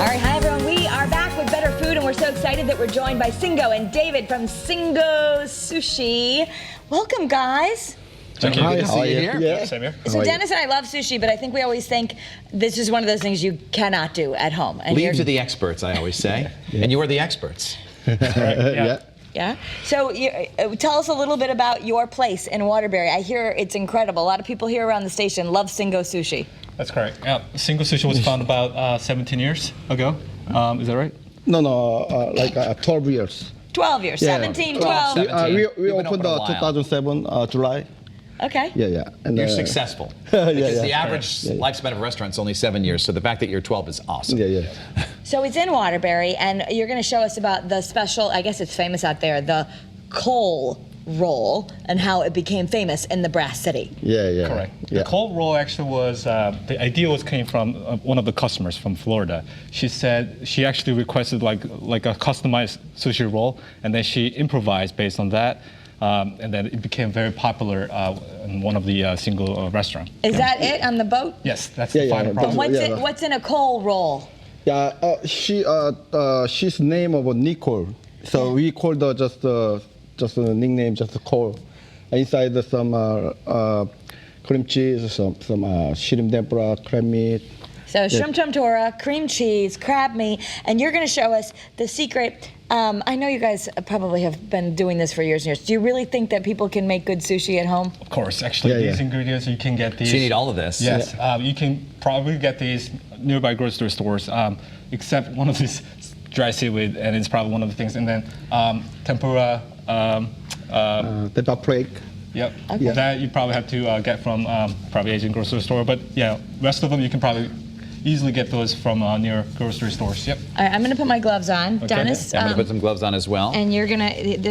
All right, hi everyone. We are back with better food, and we're so excited that we're joined by Singo and David from Singo Sushi. Welcome, guys. Thank you. Good to see you here. Yeah. Same here. So Dennis and I love sushi, but I think we always think this is one of those things you cannot do at home. And Leave to the experts, I always say. And you are the experts. Yeah. Yeah. So tell us a little bit about your place in Waterbury. I hear it's incredible. A lot of people here around the station love Singo Sushi. That's correct. Yeah. Singo Sushi was founded about 17 years ago. Is that right? No, 12 years. 12 years. Yeah. 17, 12. 17. We You've been opened open a while. 2007 July. Okay. Yeah. And, You're successful. Because the average lifespan of a restaurant is only 7 years, so the fact that you're 12 is awesome. Yeah. So it's in Waterbury, and you're going to show us about the special, I guess it's famous out there, the coal roll, and how it became famous in the Brass City. Yeah. Correct. Yeah. The cold roll actually was, the idea came from one of the customers from Florida. She said she actually requested like a customized sushi roll, and then she improvised based on that. And then it became very popular in one of the single restaurants. Is that it on the boat? Yes, that's the final that's- product. What's in a coal roll? Yeah, she's name of Nicole. So we called her just a nickname, just Cole. Inside some cream cheese, some shrimp tempura, crab meat. So shrimp tempura, cream cheese, crab meat, and you're going to show us the secret. I know you guys probably have been doing this for years and years. Do you really think that people can make good sushi at home? Of course, actually, these ingredients you can get these. So you need all of this. Yes, you can probably get these nearby grocery stores, except one of these dry seaweed, and it's probably one of the things. And then tempura. Pepper flake. Yep. Okay. That you probably have to get from probably Asian grocery store, but yeah, rest of them you can probably easily get those from near grocery stores. Yep. All right, I'm going to put my gloves on, Okay. Dennis. I'm going to put some gloves on as well. And they're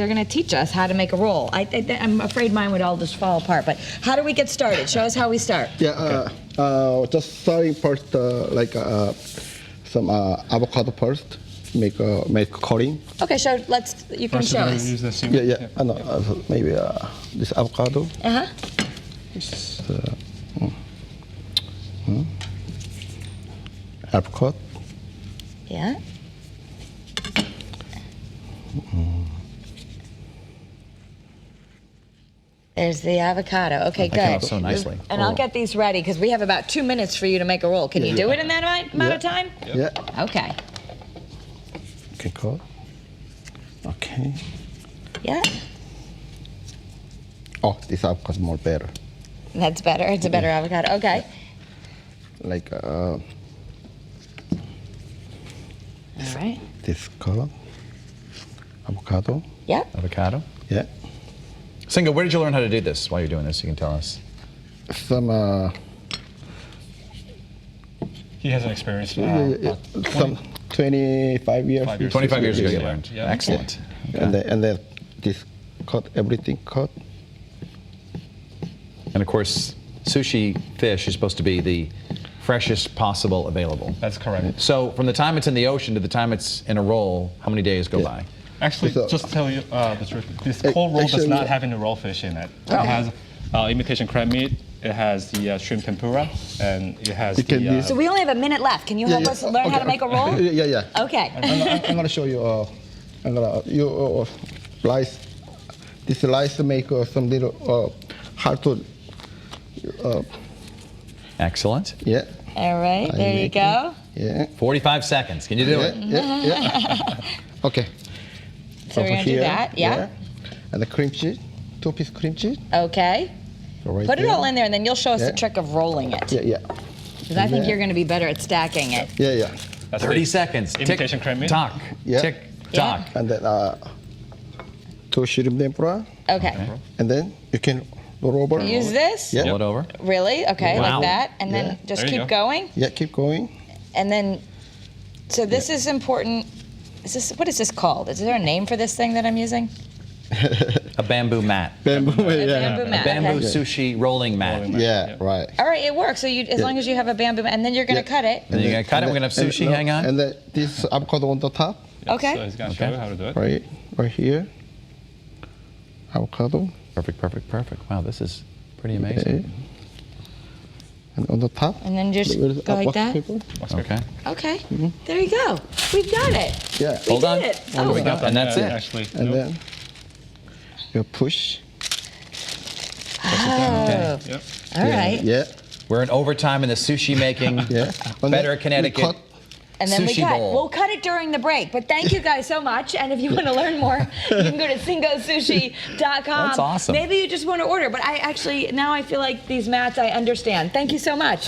gonna teach us how to make a roll. I'm afraid mine would all just fall apart. But how do we get started? Show us how we start. Yeah, just starting first, some avocado first. Make coating. Okay, so you can First, show we're going us. to use the seaweed. Yeah. Maybe this avocado. This apricot. Yeah. There's the avocado. Okay, That came out good. so nicely. And I'll get these ready because we have about 2 minutes for you to make a roll. Can you do it in that amount of time? Yeah. Okay. Okay, cool. Okay. Yeah. Oh, this avocado is more better. That's better. It's a better avocado. Okay. Like All right. this color. Avocado. Yep. Avocado. Yeah. Singo, where did you learn how to do this while you're doing this? You can tell us. Some He has an experience. some 25 years. 5 years. 25 years ago you Yeah. learned. Yeah. Excellent. And then this cut, everything cut. And of course, sushi fish is supposed to be the freshest possible available. That's correct. So from the time it's in the ocean to the time it's in a roll, how many days go by? Actually, So- just to tell you the truth, this cold roll does actually, not have any raw fish in it. It has imitation crab meat, it has the shrimp tempura, and it has It can be- So we only have a minute left. Can you help us learn how to make a roll? Yeah. Okay. I'm gonna show you. Rice. This rice make some little hard to. Excellent. Yeah. All right. There you go. Yeah. 45 seconds. Can you do it? Yeah. Okay. So we're gonna do that. Yeah. And the cream cheese, 2-piece cream cheese. Okay. So right Put it there. all in there, and then you'll show us the Yeah. trick of rolling it. Yeah. Because I think you're going to be better at stacking it. Yeah. That's 30 the seconds. imitation crab meat. Tock. Yeah. Tick. Yeah. Tock. And then 2 shrimp tempura. Okay. And then you can roll over. Use this? Yeah. Roll it over. Really? Okay, Wow. like that. And then Yeah. just There you keep go. going. Yeah. Keep going. And then, so this is important. What is this called? Is there a name for this thing that I'm using? A bamboo mat. Bamboo. A Yeah. bamboo mat. Bamboo Okay. sushi rolling mat. Rolling mat. Yeah. Right. All right, it works. So as long as you have a bamboo mat, and then you're going to cut it. And then you're going to cut it. We're going to have sushi. Hang on. And then this avocado on the top. Okay. So he's going to show you how to do it. Right here. Avocado. Perfect. Wow, this is pretty amazing. Okay. And on the top. And then just there is go like wax that? paper. Okay. Okay, there you go. We've got it. Yeah. We Hold on. did it. There we go. And that's it. Actually, And nope. then you push. Oh, Yep. all right. Yeah. We're in overtime in the sushi making. Yeah. And Better then we Connecticut. cut. And then we Sushi cut. bowl. We'll cut it during the break. But thank you guys so much. And if you want to learn more, you can go to singosushi.com. That's awesome. Maybe you just want to order. But I actually, now I feel like these mats I understand. Thank you so much.